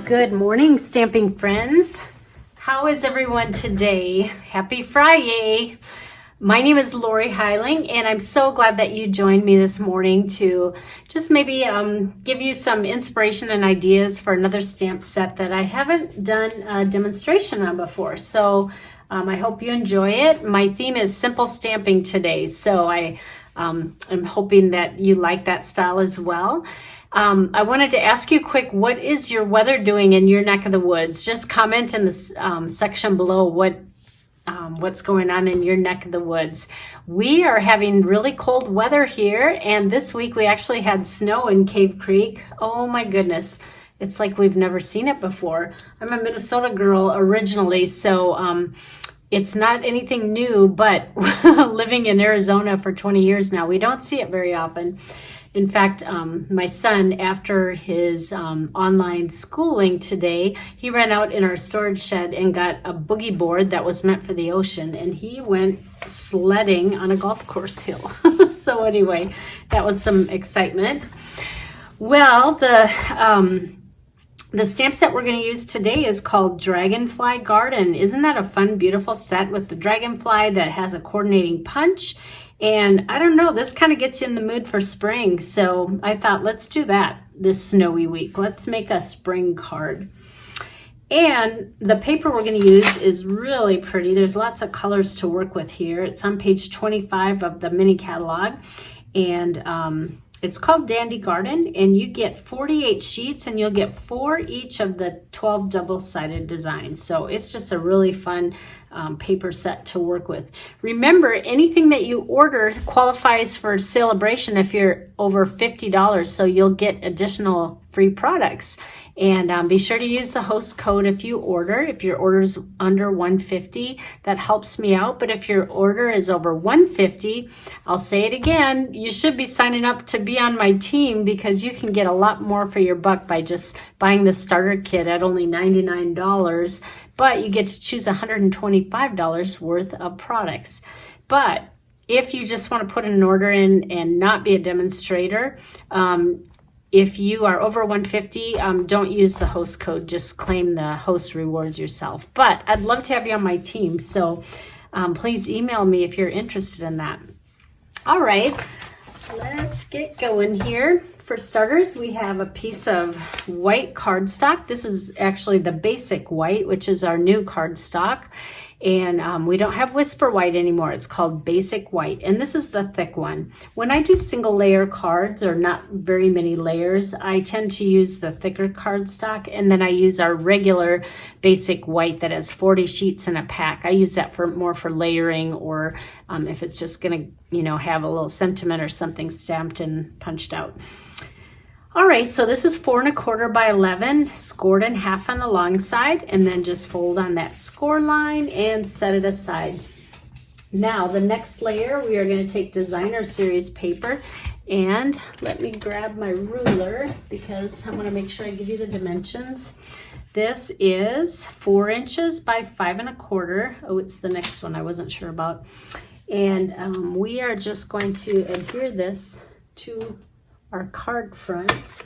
Good morning, stamping friends. How is everyone today? Happy Friday. My name is Lorri Heiling, and I'm so glad that you joined me this morning to just maybe give you some inspiration and ideas for another stamp set that I haven't done a demonstration on before. So I hope you enjoy it. My theme is simple stamping today, so I'm hoping that you like that style as well. I wanted to ask you quick, what is your weather doing in your neck of the woods? Just comment in the section below what's going on in your neck of the woods. We are having really cold weather here, and this week we actually had snow in Cave Creek. Oh my goodness. It's like we've never seen it before. I'm a Minnesota girl originally, so it's not anything new, but living in Arizona for 20 years now, we don't see it very often. In fact, my son, after his online schooling today, he ran out in our storage shed and got a boogie board that was meant for the ocean, and he went sledding on a golf course hill. So anyway, that was some excitement. Well, the stamp set we're going to use today is called Dragonfly Garden. Isn't that a fun, beautiful set with the dragonfly that has a coordinating punch? And I don't know, this kind of gets you in the mood for spring. So I thought, let's do that this snowy week. Let's make a spring card. And the paper we're going to use is really pretty. There's lots of colors to work with here. It's on page 25 of the mini catalog. And it's called Dandy Garden, and you get 48 sheets, and you'll get 4 each of the 12 double-sided designs. So it's just a really fun paper set to work with. Remember, anything that you order qualifies for celebration if you're over $50, so you'll get additional free products. And be sure to use the host code if you order. If your order is under $150, that helps me out. But if your order is over $150, I'll say it again, you should be signing up to be on my team, because you can get a lot more for your buck by just buying the starter kit at only $99. But you get to choose $125 worth of products. But if you just want to put an order in and not be a demonstrator, if you are over $150, don't use the host code, just claim the host rewards yourself. But I'd love to have you on my team, so please email me if you're interested in that. All right, let's get going here. For starters, we have a piece of white cardstock. This is actually the basic white, which is our new cardstock. And we don't have Whisper White anymore. It's called Basic White, and this is the thick one. When I do single layer cards, or not very many layers, I tend to use the thicker cardstock, and then I use our regular Basic White that has 40 sheets in a pack. I use that for more for layering, or if it's just gonna, have a little sentiment or something stamped and punched out. All right, so this is 4 1/4 by 11, scored in half on the long side, and then just fold on that score line and set it aside. Now, the next layer, we are going to take Designer Series paper, and let me grab my ruler because I want to make sure I give you the dimensions. This is 4 inches by 5 1/4. Oh, it's the next one I wasn't sure about. And we are just going to adhere this to our card front,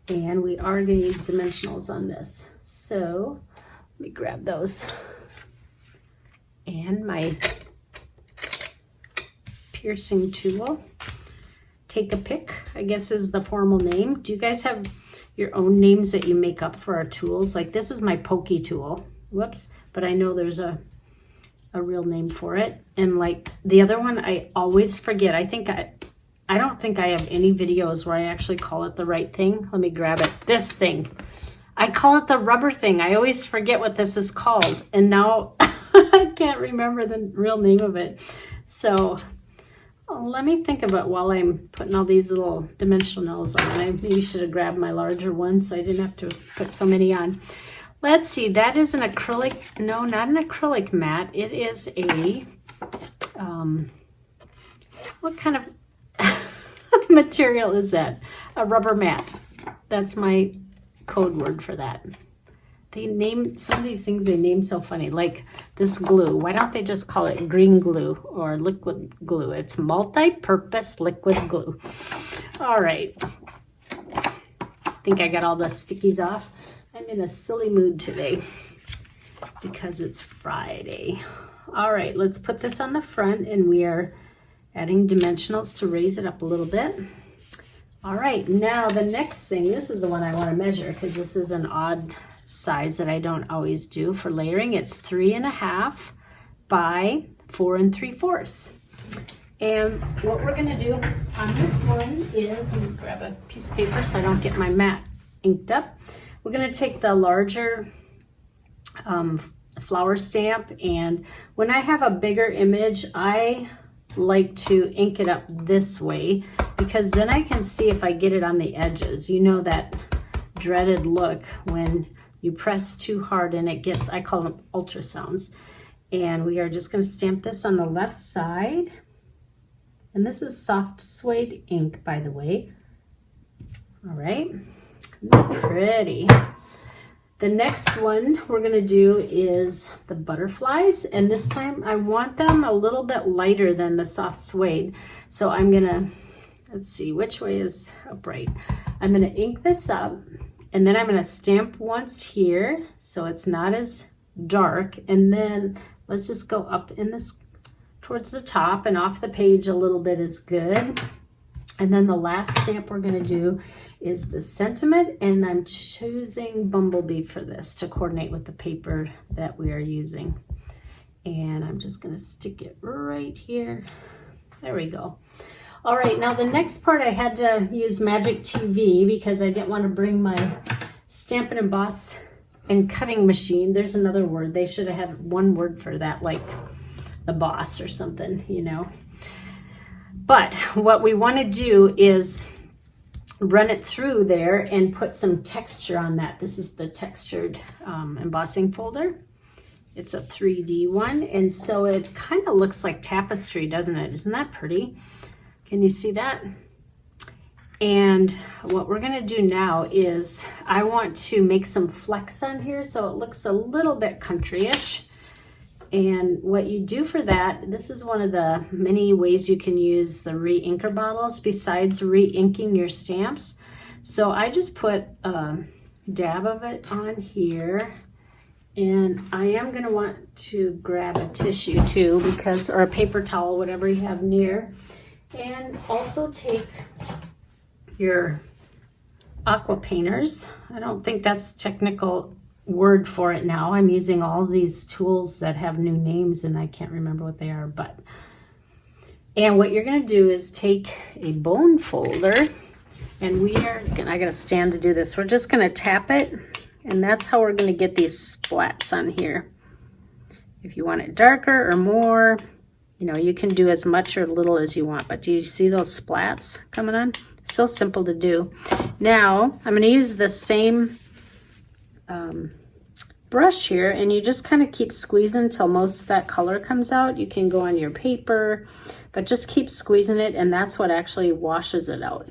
and we are going to use dimensionals on this. So let me grab those, and my piercing tool. Take a pick, I guess is the formal name. Do you guys have your own names that you make up for our tools? Like, this is my pokey tool. Whoops, but I know there's a real name for it. And like the other one, I always forget. I don't think I have any videos where I actually call it the right thing. Let me grab it. This thing. I call it the rubber thing. I always forget what this is called. And now I can't remember the real name of it. So let me think of it while I'm putting all these little dimensionals on. I maybe should have grabbed my larger one so I didn't have to put so many on. Let's see. That is an acrylic. No, not an acrylic mat. It is a, what kind of material is that? A rubber mat. That's my code word for that. They name some of these things, they name so funny, like this glue. Why don't they just call it green glue or liquid glue? It's multi-purpose liquid glue. All right. I think I got all the stickies off. I'm in a silly mood today because it's Friday. All right, let's put this on the front, and we are adding dimensionals to raise it up a little bit. All right, now the next thing, this is the one I want to measure because this is an odd size that I don't always do for layering. It's 3.5 by 4 3/4. And what we're going to do on this one is, let me grab a piece of paper so I don't get my mat inked up. We're going to take the larger flower stamp, and when I have a bigger image, I like to ink it up this way because then I can see if I get it on the edges. You know that dreaded look when you press too hard and it gets, I call them ultrasounds. And we are just going to stamp this on the left side. And this is soft suede ink, by the way. All right, pretty. The next one we're going to do is the butterflies, and this time I want them a little bit lighter than the soft suede. So I'm going to, let's see, which way is upright? I'm going to ink this up, and then I'm going to stamp once here so it's not as dark, and then let's just go up in this towards the top and off the page a little bit is good. And then the last stamp we're going to do is the sentiment, and I'm choosing Bumblebee for this to coordinate with the paper that we are using. And I'm just going to stick it right here. There we go. All right, now the next part I had to use Magic TV because I didn't want to bring my Stamp and Emboss and cutting machine. There's another word. They should have had one word for that, like the boss or something, you know. But what we want to do is run it through there and put some texture on that. This is the textured embossing folder. It's a 3D one, and so it kind of looks like tapestry, doesn't it? Isn't that pretty? Can you see that? And what we're going to do now is I want to make some flecks on here so it looks a little bit country-ish. And what you do for that, this is one of the many ways you can use the re-inker bottles besides re-inking your stamps. So I just put a dab of it on here, and I am going to want to grab a tissue too, because, or a paper towel, whatever you have near, and also take your aqua painters. I don't think that's technical word for it now. I'm using all these tools that have new names and I can't remember what they are, but and what you're going to do is take a bone folder, and we are gonna, I got to stand to do this. We're just going to tap it, and that's how we're going to get these splats on here. If you want it darker or more, you know, you can do as much or little as you want, but do you see those splats coming on? So simple to do. Now I'm going to use the same brush here, and you just kind of keep squeezing until most of that color comes out. You can go on your paper, but just keep squeezing it, and that's what actually washes it out.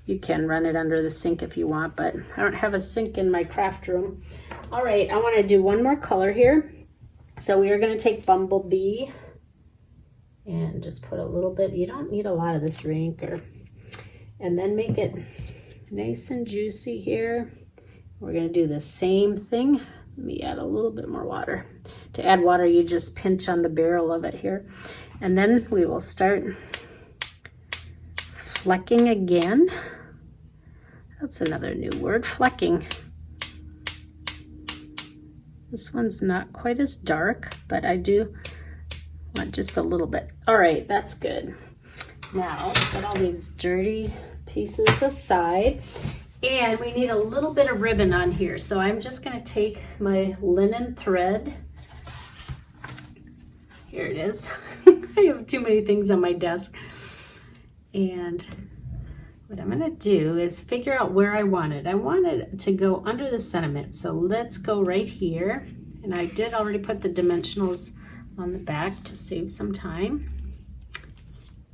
You can run it under the sink if you want, but I don't have a sink in my craft room. All right, I want to do one more color here. So we are going to take Bumblebee and just put a little bit. You don't need a lot of this re-inker. And then make it nice and juicy here. We're going to do the same thing. Let me add a little bit more water. To add water, you just pinch on the barrel of it here. And then we will start flecking again. That's another new word, flecking. This one's not quite as dark, but I do want just a little bit. All right, that's good. Now, set all these dirty pieces aside. And we need a little bit of ribbon on here. So I'm just going to take my linen thread. Here it is. I have too many things on my desk. And what I'm going to do is figure out where I want it. I want it to go under the sentiment. So let's go right here. And I did already put the dimensionals on the back to save some time.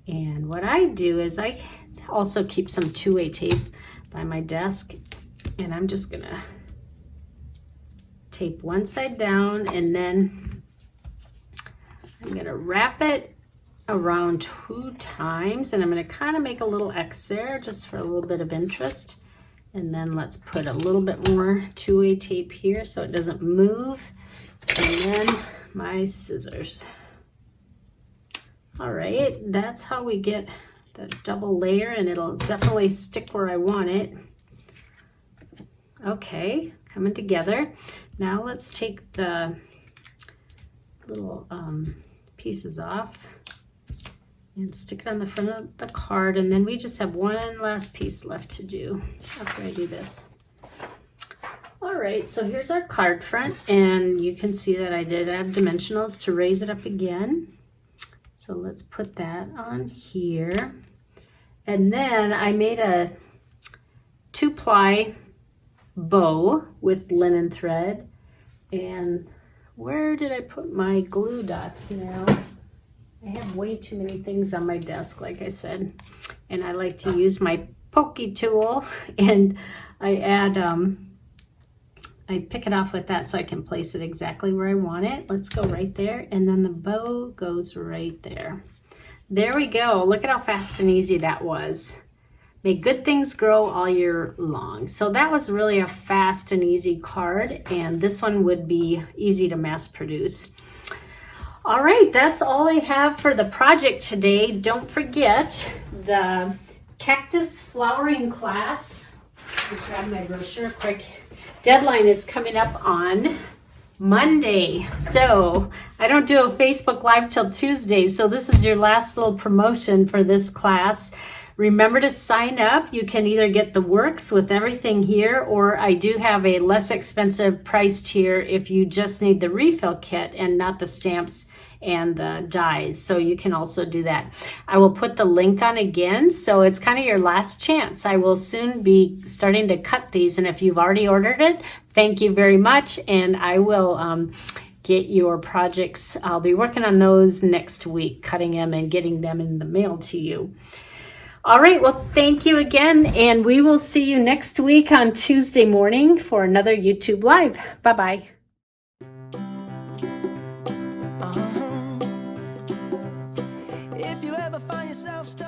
And what I do is I also keep some two-way tape by my desk, and I'm just gonna tape one side down, and then I'm gonna wrap it around 2 times, and I'm gonna kind of make a little X there just for a little bit of interest. And then let's put a little bit more two-way tape here so it doesn't move. And then my scissors. All right, that's how we get the double layer, and it'll definitely stick where I want it. Okay, coming together. Now let's take the little pieces off and stick it on the front of the card, and then we just have one last piece left to do after I do this. All right, so here's our card front, and you can see that I did add dimensionals to raise it up again. So let's put that on here. And then I made a 2-ply bow with linen thread. And where did I put my glue dots now? I have way too many things on my desk, like I said. And I like to use my pokey tool, and I add, I pick it off with that so I can place it exactly where I want it. Let's go right there, and then the bow goes right there. There we go. Look at how fast and easy that was. May good things grow all year long. So that was really a fast and easy card, and this one would be easy to mass produce. All right, that's all I have for the project today. Don't forget the cactus flowering class. Let me grab my brochure quick. Deadline is coming up on Monday. So I don't do a Facebook Live till Tuesday. So this is your last little promotion for this class. Remember to sign up. You can either get the works with everything here, or I do have a less expensive price tier if you just need the refill kit and not the stamps and the dies. So you can also do that. I will put the link on again, so it's kind of your last chance. I will soon be starting to cut these, and if you've already ordered it, thank you very much, and I will get your projects. I'll be working on those next week, cutting them and getting them in the mail to you. All right, well, thank you again, and we will see you next week on Tuesday morning for another YouTube Live. Bye-bye. If you ever find yourself stuck